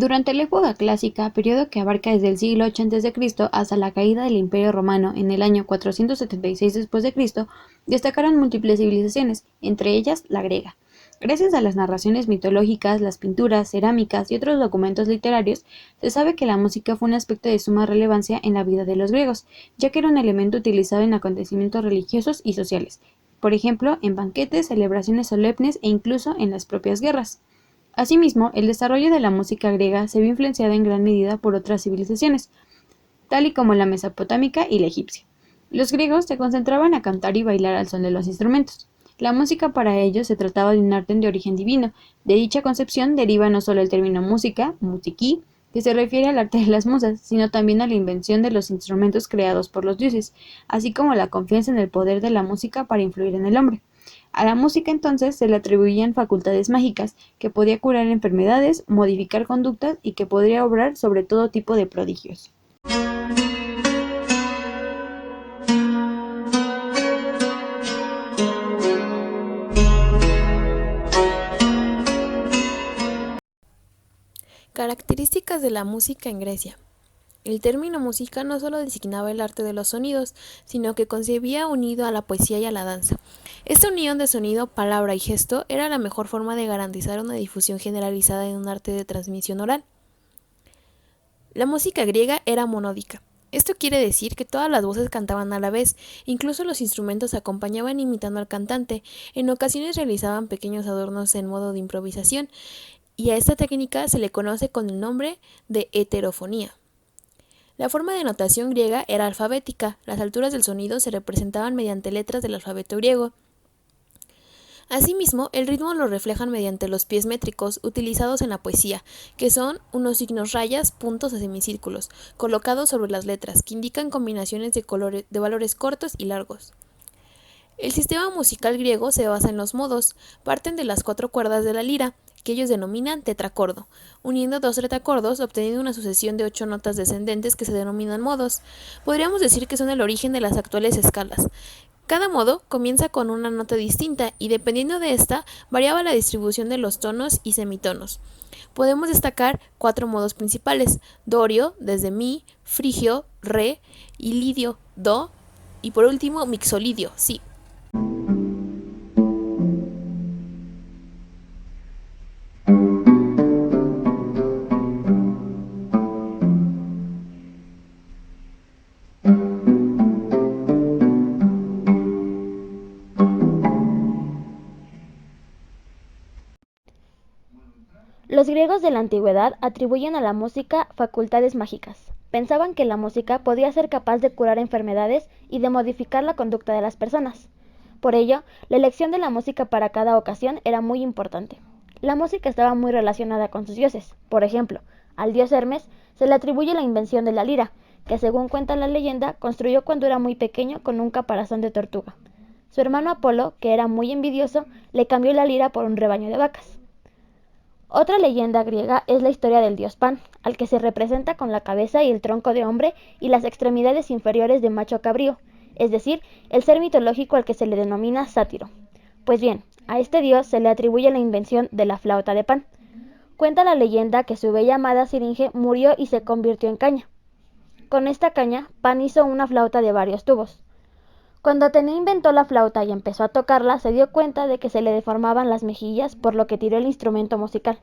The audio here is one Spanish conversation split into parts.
Durante la época clásica, periodo que abarca desde el siglo VIII a.C. hasta la caída del Imperio Romano en el año 476 d.C., destacaron múltiples civilizaciones, entre ellas la griega. Gracias a las narraciones mitológicas, las pinturas, cerámicas y otros documentos literarios, se sabe que la música fue un aspecto de suma relevancia en la vida de los griegos, ya que era un elemento utilizado en acontecimientos religiosos y sociales, por ejemplo, en banquetes, celebraciones solemnes e incluso en las propias guerras. Asimismo, el desarrollo de la música griega se vio influenciada en gran medida por otras civilizaciones, tal y como la mesopotámica y la egipcia. Los griegos se concentraban a cantar y bailar al son de los instrumentos. La música para ellos se trataba de un arte de origen divino. De dicha concepción deriva no solo el término música, musiquí, que se refiere al arte de las musas, sino también a la invención de los instrumentos creados por los dioses, así como la confianza en el poder de la música para influir en el hombre. A la música entonces se le atribuían facultades mágicas, que podía curar enfermedades, modificar conductas y que podría obrar sobre todo tipo de prodigios. Características de la música en Grecia. El término música no solo designaba el arte de los sonidos, sino que concebía unido a la poesía y a la danza. Esta unión de sonido, palabra y gesto era la mejor forma de garantizar una difusión generalizada en un arte de transmisión oral. La música griega era monódica. Esto quiere decir que todas las voces cantaban a la vez, incluso los instrumentos acompañaban imitando al cantante, en ocasiones realizaban pequeños adornos en modo de improvisación, y a esta técnica se le conoce con el nombre de heterofonía. La forma de notación griega era alfabética, las alturas del sonido se representaban mediante letras del alfabeto griego. Asimismo, el ritmo lo reflejan mediante los pies métricos utilizados en la poesía, que son unos signos rayas, puntos o semicírculos, colocados sobre las letras, que indican combinaciones de valores cortos y largos. El sistema musical griego se basa en los modos, parten de las 4 cuerdas de la lira, que ellos denominan tetracordo, uniendo 2 retacordos obteniendo una sucesión de 8 notas descendentes que se denominan modos. Podríamos decir que son el origen de las actuales escalas. Cada modo comienza con una nota distinta y dependiendo de esta variaba la distribución de los tonos y semitonos. Podemos destacar 4 modos principales: dorio, desde mi, frigio, re, y lidio, do, y por último mixolidio, si. Los griegos de la antigüedad atribuyen a la música facultades mágicas. Pensaban que la música podía ser capaz de curar enfermedades y de modificar la conducta de las personas. Por ello, la elección de la música para cada ocasión era muy importante. La música estaba muy relacionada con sus dioses. Por ejemplo, al dios Hermes se le atribuye la invención de la lira, que según cuenta la leyenda, construyó cuando era muy pequeño con un caparazón de tortuga. Su hermano Apolo, que era muy envidioso, le cambió la lira por un rebaño de vacas. Otra leyenda griega es la historia del dios Pan, al que se representa con la cabeza y el tronco de hombre y las extremidades inferiores de macho cabrío, es decir, el ser mitológico al que se le denomina sátiro. Pues bien, a este dios se le atribuye la invención de la flauta de Pan. Cuenta la leyenda que su bella amada Siringe murió y se convirtió en caña. Con esta caña, Pan hizo una flauta de varios tubos. Cuando Atenea inventó la flauta y empezó a tocarla, se dio cuenta de que se le deformaban las mejillas, por lo que tiró el instrumento musical.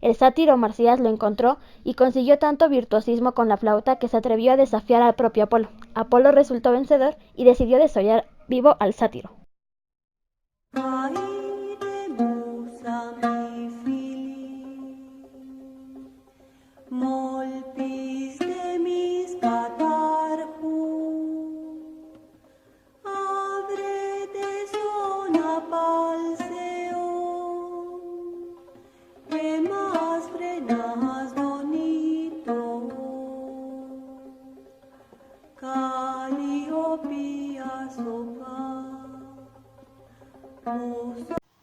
El sátiro Marcias lo encontró y consiguió tanto virtuosismo con la flauta que se atrevió a desafiar al propio Apolo. Apolo resultó vencedor y decidió desollar vivo al sátiro.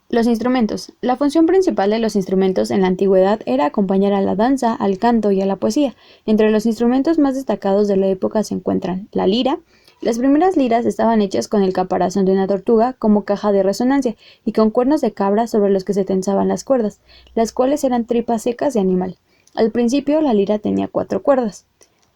Los instrumentos. La función principal de los instrumentos en la antigüedad era acompañar a la danza, al canto y a la poesía. Entre los instrumentos más destacados de la época se encuentran la lira. Las primeras liras estaban hechas con el caparazón de una tortuga como caja de resonancia y con cuernos de cabra sobre los que se tensaban las cuerdas, las cuales eran tripas secas de animal. Al principio la lira tenía 4 cuerdas.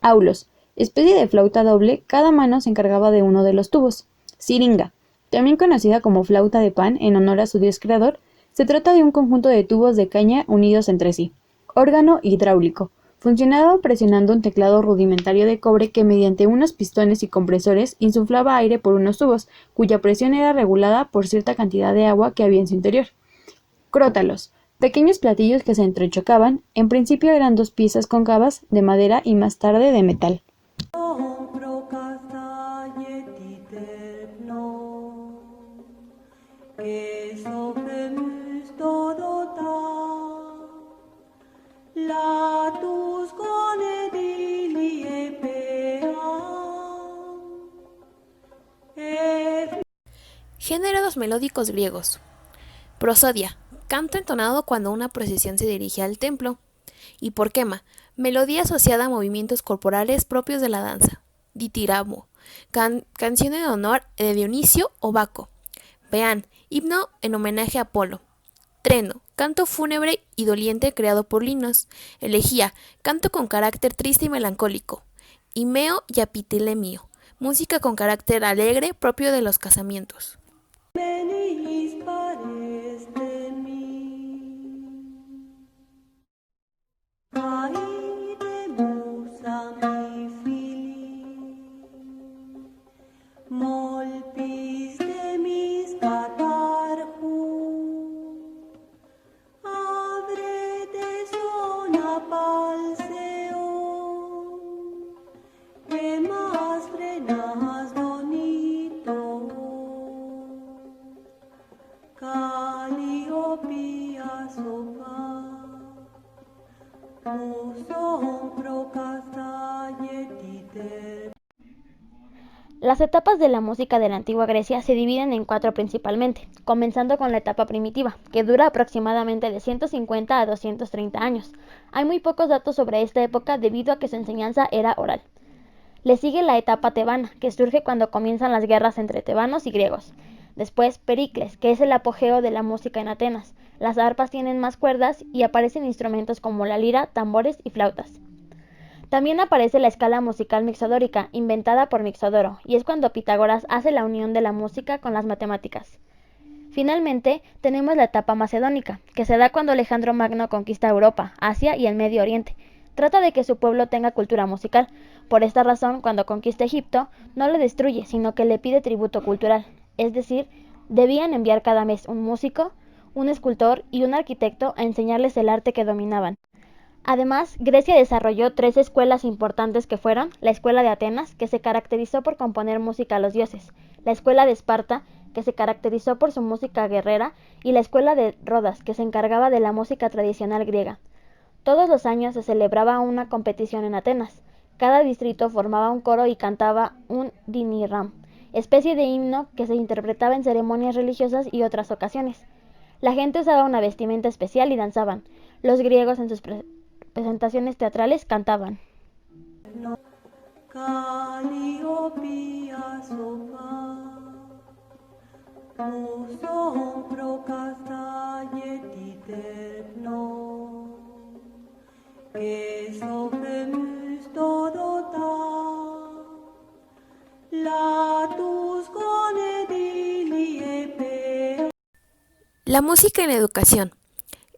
Aulos, especie de flauta doble, cada mano se encargaba de uno de los tubos. Siringa, también conocida como flauta de pan en honor a su dios creador, se trata de un conjunto de tubos de caña unidos entre sí. Órgano hidráulico, funcionaba presionando un teclado rudimentario de cobre que mediante unos pistones y compresores insuflaba aire por unos tubos, cuya presión era regulada por cierta cantidad de agua que había en su interior. Crótalos, pequeños platillos que se entrechocaban, en principio eran 2 piezas cóncavas de madera y más tarde de metal. Géneros melódicos griegos. Prosodia, canto entonado cuando una procesión se dirige al templo. Hiporquema, melodía asociada a movimientos corporales propios de la danza. Ditiramo, canción en honor de Dionisio o Baco. Peán, himno en homenaje a Apolo. Treno, canto fúnebre y doliente creado por Linos. Elegía, canto con carácter triste y melancólico. Himeo y apitilemio, música con carácter alegre propio de los casamientos. Las etapas de la música de la antigua Grecia se dividen en 4 principalmente, comenzando con la etapa primitiva, que dura aproximadamente de 150 a 230 años. Hay muy pocos datos sobre esta época debido a que su enseñanza era oral. Le sigue la etapa tebana, que surge cuando comienzan las guerras entre tebanos y griegos. Después Pericles, que es el apogeo de la música en Atenas. Las arpas tienen más cuerdas y aparecen instrumentos como la lira, tambores y flautas. También aparece la escala musical mixodórica, inventada por Mixodoro, y es cuando Pitágoras hace la unión de la música con las matemáticas. Finalmente, tenemos la etapa macedónica, que se da cuando Alejandro Magno conquista Europa, Asia y el Medio Oriente. Trata de que su pueblo tenga cultura musical. Por esta razón, cuando conquista Egipto, no lo destruye, sino que le pide tributo cultural. Es decir, debían enviar cada mes un músico, un escultor y un arquitecto a enseñarles el arte que dominaban. Además, Grecia desarrolló 3 escuelas importantes que fueron la Escuela de Atenas, que se caracterizó por componer música a los dioses, la Escuela de Esparta, que se caracterizó por su música guerrera, y la Escuela de Rodas, que se encargaba de la música tradicional griega. Todos los años se celebraba una competición en Atenas. Cada distrito formaba un coro y cantaba un diniram, especie de himno que se interpretaba en ceremonias religiosas y otras ocasiones. La gente usaba una vestimenta especial y danzaban. Los griegos en sus presentaciones teatrales cantaban. La música en educación.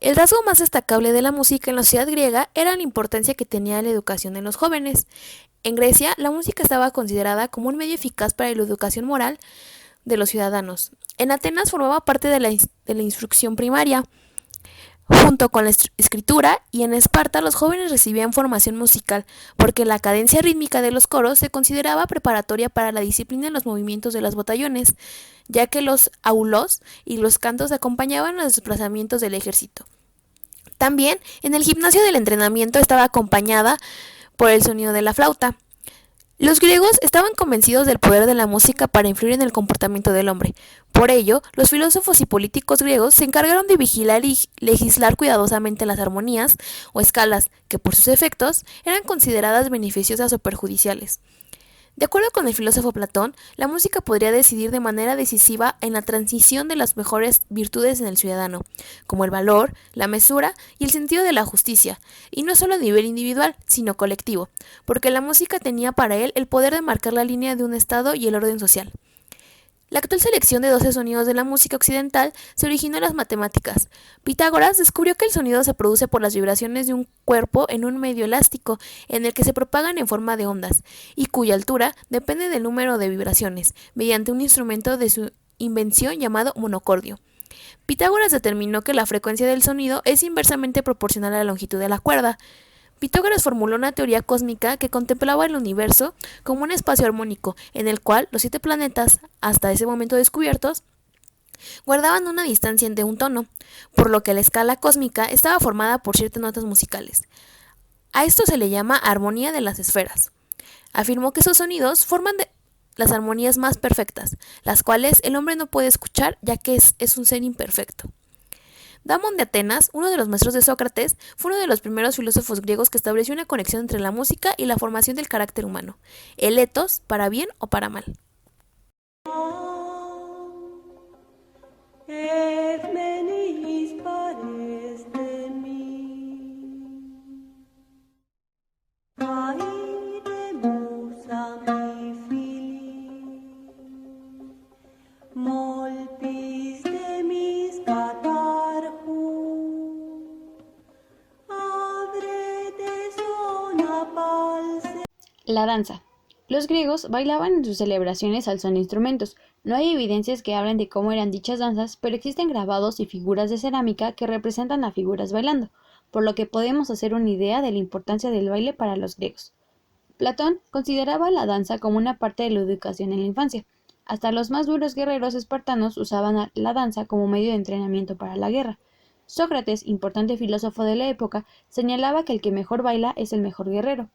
El rasgo más destacable de la música en la sociedad griega era la importancia que tenía la educación en los jóvenes. En Grecia, la música estaba considerada como un medio eficaz para la educación moral de los ciudadanos. En Atenas formaba parte de la instrucción primaria, junto con la escritura, y en Esparta los jóvenes recibían formación musical, porque la cadencia rítmica de los coros se consideraba preparatoria para la disciplina en los movimientos de los batallones, ya que los aulos y los cantos acompañaban los desplazamientos del ejército. También en el gimnasio del entrenamiento estaba acompañada por el sonido de la flauta. Los griegos estaban convencidos del poder de la música para influir en el comportamiento del hombre. Por ello, los filósofos y políticos griegos se encargaron de vigilar y legislar cuidadosamente las armonías o escalas, que por sus efectos eran consideradas beneficiosas o perjudiciales. De acuerdo con el filósofo Platón, la música podría decidir de manera decisiva en la transición de las mejores virtudes en el ciudadano, como el valor, la mesura y el sentido de la justicia, y no solo a nivel individual, sino colectivo, porque la música tenía para él el poder de marcar la línea de un Estado y el orden social. La actual selección de 12 sonidos de la música occidental se originó en las matemáticas. Pitágoras descubrió que el sonido se produce por las vibraciones de un cuerpo en un medio elástico, en el que se propagan en forma de ondas, y cuya altura depende del número de vibraciones, mediante un instrumento de su invención llamado monocordio. Pitágoras determinó que la frecuencia del sonido es inversamente proporcional a la longitud de la cuerda. Pitágoras formuló una teoría cósmica que contemplaba el universo como un espacio armónico, en el cual los 7 planetas, hasta ese momento descubiertos, guardaban una distancia de un tono, por lo que la escala cósmica estaba formada por 7 notas musicales. A esto se le llama armonía de las esferas. Afirmó que esos sonidos forman las armonías más perfectas, las cuales el hombre no puede escuchar ya que es un ser imperfecto. Damón de Atenas, uno de los maestros de Sócrates, fue uno de los primeros filósofos griegos que estableció una conexión entre la música y la formación del carácter humano, el ethos, para bien o para mal. La danza. Los griegos bailaban en sus celebraciones al son de instrumentos. No hay evidencias que hablen de cómo eran dichas danzas, pero existen grabados y figuras de cerámica que representan a figuras bailando, por lo que podemos hacer una idea de la importancia del baile para los griegos. Platón consideraba la danza como una parte de la educación en la infancia. Hasta los más duros guerreros espartanos usaban la danza como medio de entrenamiento para la guerra. Sócrates, importante filósofo de la época, señalaba que el que mejor baila es el mejor guerrero.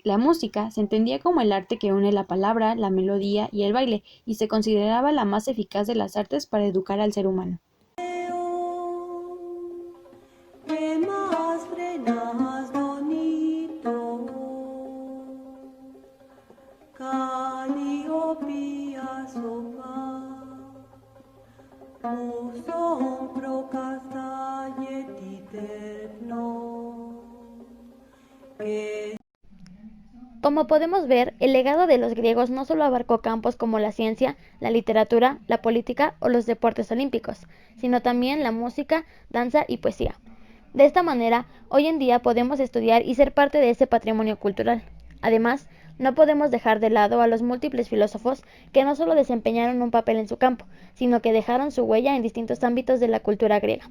La música se entendía como el arte que une la palabra, la melodía y el baile, y se consideraba la más eficaz de las artes para educar al ser humano. Como podemos ver, el legado de los griegos no solo abarcó campos como la ciencia, la literatura, la política o los deportes olímpicos, sino también la música, danza y poesía. De esta manera, hoy en día podemos estudiar y ser parte de ese patrimonio cultural. Además, no podemos dejar de lado a los múltiples filósofos que no solo desempeñaron un papel en su campo, sino que dejaron su huella en distintos ámbitos de la cultura griega.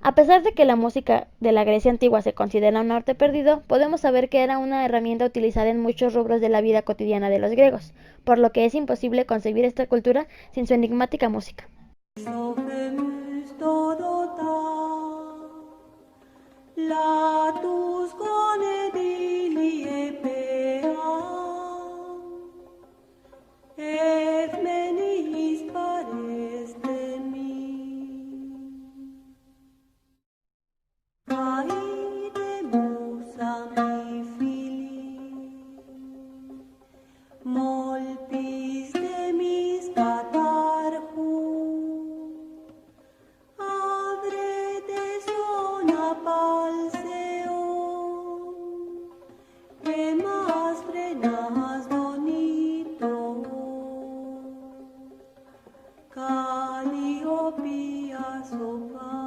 A pesar de que la música de la Grecia antigua se considera un arte perdido, podemos saber que era una herramienta utilizada en muchos rubros de la vida cotidiana de los griegos, por lo que es imposible concebir esta cultura sin su enigmática música. Calliope a sopar.